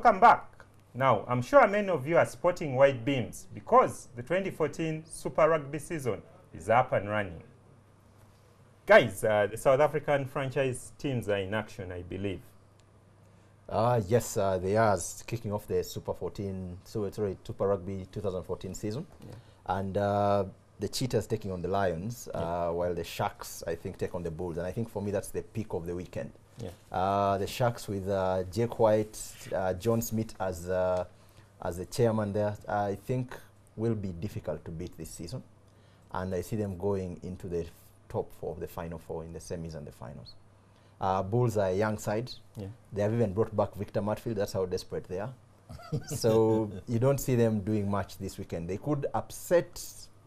Welcome back. Now, I'm sure many of you are sporting white beams because the 2014 Super Rugby season is up and running. Guys, the South African franchise teams are in action, I believe. Yes, they are kicking off the Super Rugby 2014 season. Yeah. And the Cheetahs taking on the Lions, while the Sharks, I think, take on the Bulls. And I think for me, that's the peak of the weekend. Yeah. The Sharks with Jake White, John Smith as the chairman there, I think will be difficult to beat this season. And I see them going into the top four, the final four in the semis and the finals. Bulls are a young side. Yeah. They have even brought back Victor Matfield. That's how desperate they are. So you don't see them doing much this weekend. They could upset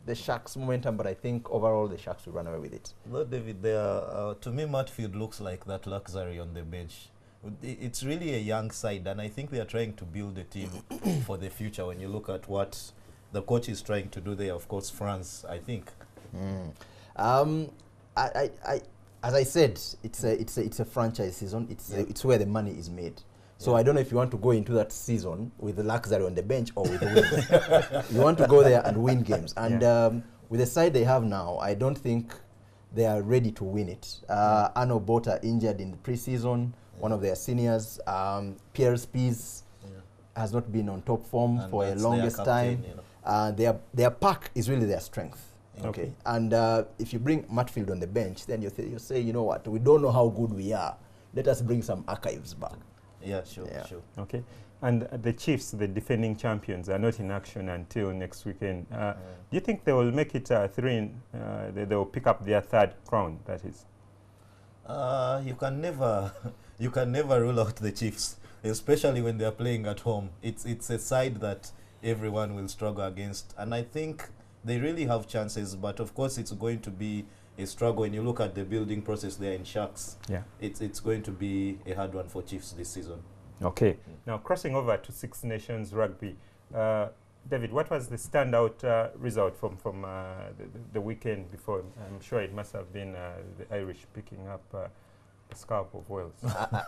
the Sharks' momentum, but I think overall the Sharks will run away with it. Well, David, to me, Matfield looks like that luxury on the bench. It's really a young side, and I think they are trying to build a team for the future. When you look at what the coach is trying to do there, of course, France, I think. As I said, it's a franchise season. It's where the money is made. So I don't know if you want to go into that season with the luxury on the bench or with the wins. You want to go there and win games. And with the side they have now, I don't think they are ready to win it. Arno Bota injured in the preseason, one of their seniors. Pierre Spies has not been on top form for a longest time. Their pack is really their strength. Okay. And if you bring Matfield on the bench, then you say, you know what, we don't know how good we are. Let us bring some archives back. Yeah, sure. Okay. And the Chiefs, the defending champions, are not in action until next weekend. Do you think they will make it they will pick up their third crown, that is? You can never rule out the Chiefs, especially when they are playing at home. It's a side that everyone will struggle against. And I think they really have chances, but of course it's going to be a struggle. When you look at the building process there in Sharks, it's going to be a hard one for Chiefs this season. Okay. Now crossing over to Six Nations Rugby, David, what was the standout result from the weekend before? I'm sure it must have been the Irish picking up the scalp of Wales.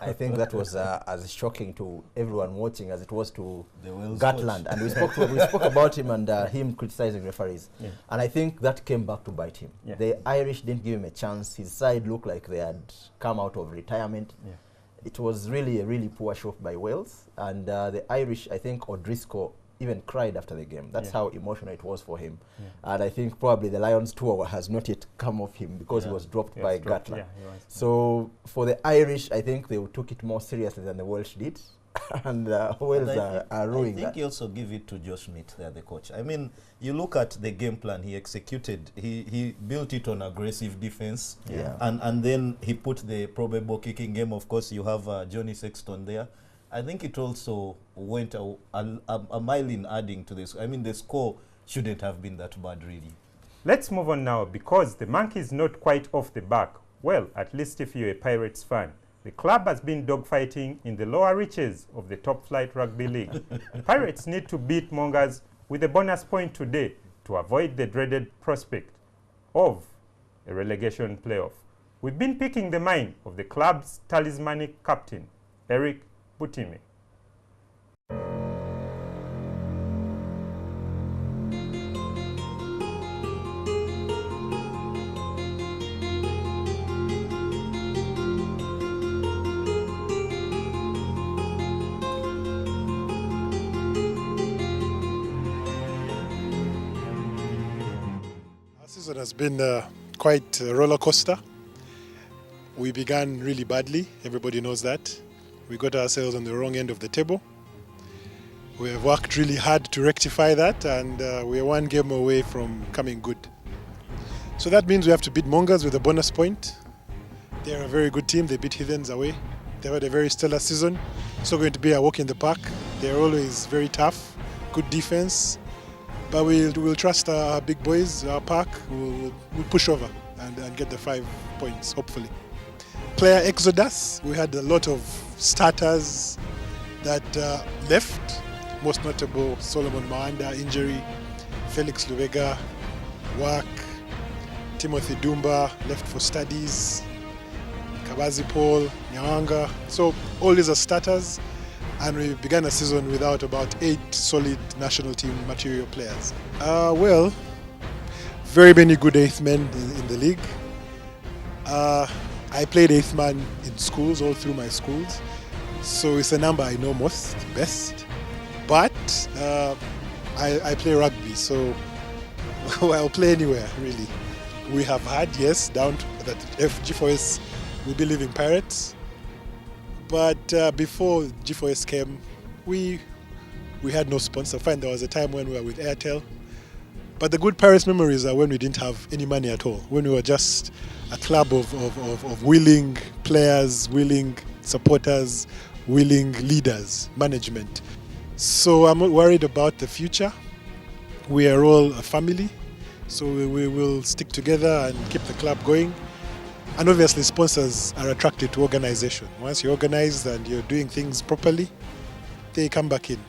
I think that was as shocking to everyone watching as it was to Gatland. And we spoke about him and him criticizing referees. Yeah. And I think that came back to bite him. Yeah. The Irish didn't give him a chance. His side looked like they had come out of retirement. Yeah. It was really a really poor show by Wales. And the Irish, I think O'Driscoll even cried after the game. That's how emotional it was for him. Yeah. And I think probably the Lions tour has not yet come off him because he was dropped by Gatland. Yeah, so for the Irish, I think they took it more seriously than the Welsh did. And Wales are ruining that. I think you also give it to Josh Smith there, the coach. I mean, you look at the game plan he executed. He built it on aggressive defense. Yeah. And then he put the probable kicking game. Of course, you have Johnny Sexton there. I think it also went a mile in adding to this. I mean, the score shouldn't have been that bad, really. Let's move on now, because the monkey is not quite off the back. Well, at least if you're a Pirates fan. The club has been dogfighting in the lower reaches of the top flight rugby league. Pirates need to beat Mongers with a bonus point today to avoid the dreaded prospect of a relegation playoff. We've been picking the mind of the club's talismanic captain, Eric Butime. Our season has been quite a roller coaster. We began really badly, everybody knows that. We got ourselves on the wrong end of the table. We have worked really hard to rectify that, and we are one game away from coming good. So that means we have to beat Mongers with a bonus point. They're a very good team. They beat Heathens away. They've had a very stellar season. It's not going to be a walk in the park. They're always very tough, good defense. But we'll trust our big boys, our pack. We'll push over and get the 5 points, hopefully. Player exodus. We had a lot of starters that left, most notable Solomon Mawanda injury, Felix Lubega, Ruck, Timothy Dumba left for studies, Kabazi Paul, Nyawanga. So all these are starters, and we began a season without about 8 solid national team material players. Well, very many good 8th men in the league. I played 8th man in schools, all through my schools, so it's a number I know best. But I play rugby, so I'll play anywhere, really. We have had, yes, down to that G4S will be leaving Pirates. But before G4S came, we had no sponsor. Fine, there was a time when we were with Airtel. But the good Pirates memories are when we didn't have any money at all, when we were just a club of willing players, willing supporters, willing leaders, management. So I'm not worried about the future. We are all a family, so we will stick together and keep the club going. And obviously sponsors are attracted to organization. Once you're organized and you're doing things properly, they come back in.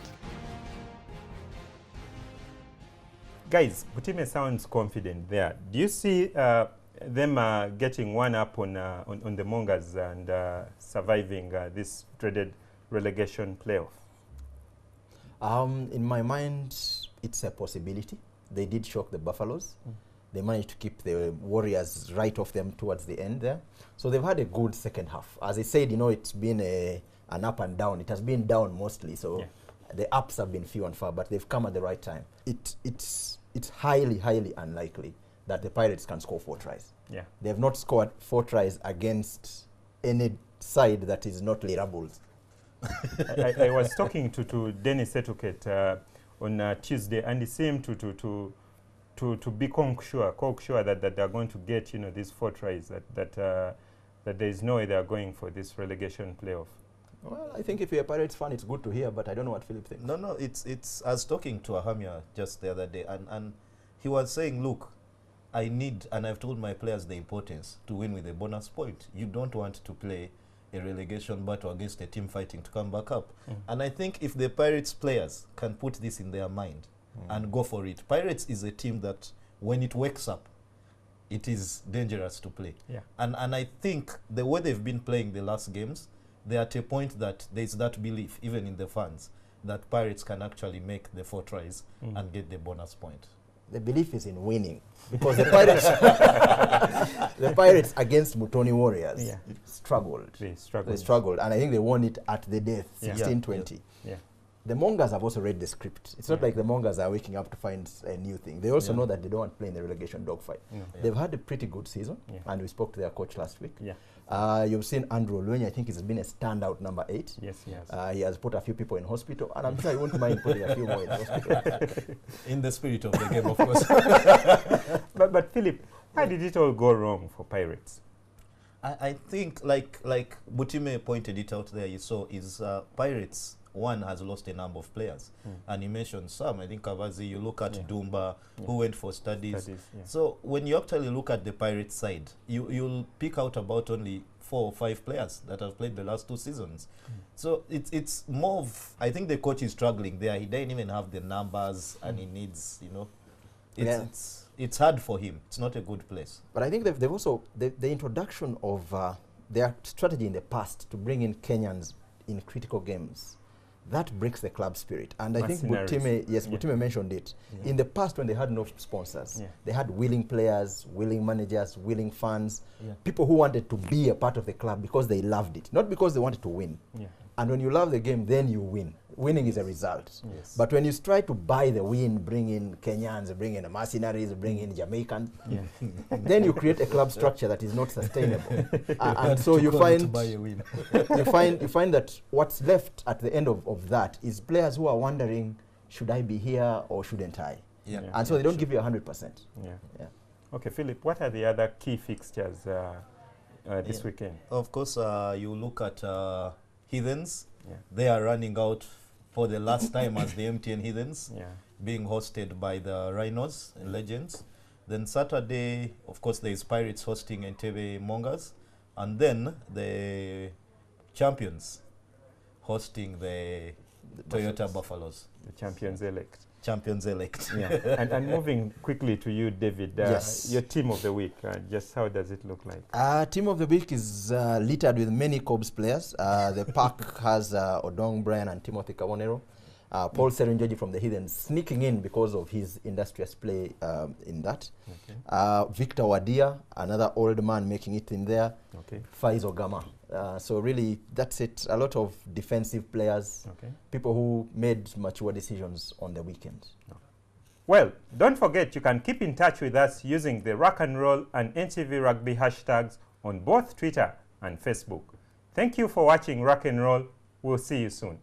Guys, Butime sounds confident there. Do you see them getting one up on the Mongas and surviving this dreaded relegation playoff? In my mind, it's a possibility. They did shock the Buffaloes. They managed to keep the Warriors right off them towards the end there. So they've had a good second half. As I said, it's been an up and down. It has been down mostly, so the ups have been few and far, but they've come at the right time. It's highly, highly unlikely that the Pirates can score 4 tries. Yeah. They have not scored 4 tries against any side that is not Lira Bulls. I was talking to Dennis Etuket on Tuesday, and he seemed to be cocksure that they're going to get these 4 tries, that there is no way they are going for this relegation playoff. Well, I think if you're a Pirates fan, it's good to hear, but I don't know what Philip thinks. No, it's I was talking to Ahamia just the other day, and he was saying, look, I need, and I've told my players the importance to win with a bonus point. You don't want to play a relegation battle against a team fighting to come back up. And I think if the Pirates players can put this in their mind and go for it, Pirates is a team that when it wakes up, it is dangerous to play. Yeah. And I think the way they've been playing the last games, they're at a point that there's that belief, even in the fans, that Pirates can actually make the 4 tries and get the bonus point. The belief is in winning, because the Pirates, the Pirates against Mutoni Warriors struggled. They struggled, and I think they won it at the death, 16-20. Yeah. The Mongas have also read the script. It's not like the Mongas are waking up to find a new thing. They also know that they don't want to play in the relegation dogfight. They've had a pretty good season, and we spoke to their coach last week. You've seen Andrew Olwenyi. I think he's been a standout number 8. Yes, he has. He has put a few people in hospital, and I'm sure he won't mind putting a few more in hospital. In the spirit of the game, of course. But Philip, why did it all go wrong for Pirates? I think, like Butime pointed it out there, you saw, is Pirates, one, has lost a number of players. And he mentioned some. I think Kavazi, you look at Dumba, who went for studies. So when you actually look at the Pirates side, you'll pick out about only 4 or 5 players that have played the last 2 seasons. So it's more of, I think the coach is struggling there. He doesn't even have the numbers, and he needs, it's hard for him. It's not a good place. But I think they've also, the introduction of their strategy in the past to bring in Kenyans in critical games, that breaks the club spirit. And I think Butime mentioned it. In the past, when they had no sponsors, they had willing players, willing managers, willing fans, people who wanted to be a part of the club because they loved it, not because they wanted to win. And when you love the game, then you win. Winning is a result. But when you try to buy the win, bring in Kenyans, bring in mercenaries, bring in Jamaicans, then you create a club structure that is not sustainable. And so you find that what's left at the end of that is players who are wondering, should I be here or shouldn't I? And so they don't give you 100%. Okay, Philip, what are the other key fixtures this weekend? Of course, you look at Heathens. They are running out for the last time as the MTN Heathens, being hosted by the Rhinos and Legends. Then Saturday, of course, there is Pirates hosting Entebbe Mongas. And then the Champions hosting the Toyota Buffaloes. The champions elect. champions-elect. Yeah. and moving quickly to you, David, Yes. your team of the week, just how does it look like? Team of the week is littered with many Cobs players. The pack has Odong Brian and Timothy Kabonero. Paul Serunjoji from the Heathen sneaking in because of his industrious play in that. Okay. Victor Wadia, another old man making it in there. Okay. Faiz Ogama. So really, that's it. A lot of defensive players, Okay. people who made mature decisions on the weekend. Well, don't forget you can keep in touch with us using the Rock and Roll and NTV Rugby hashtags on both Twitter and Facebook. Thank you for watching Rock and Roll. We'll see you soon.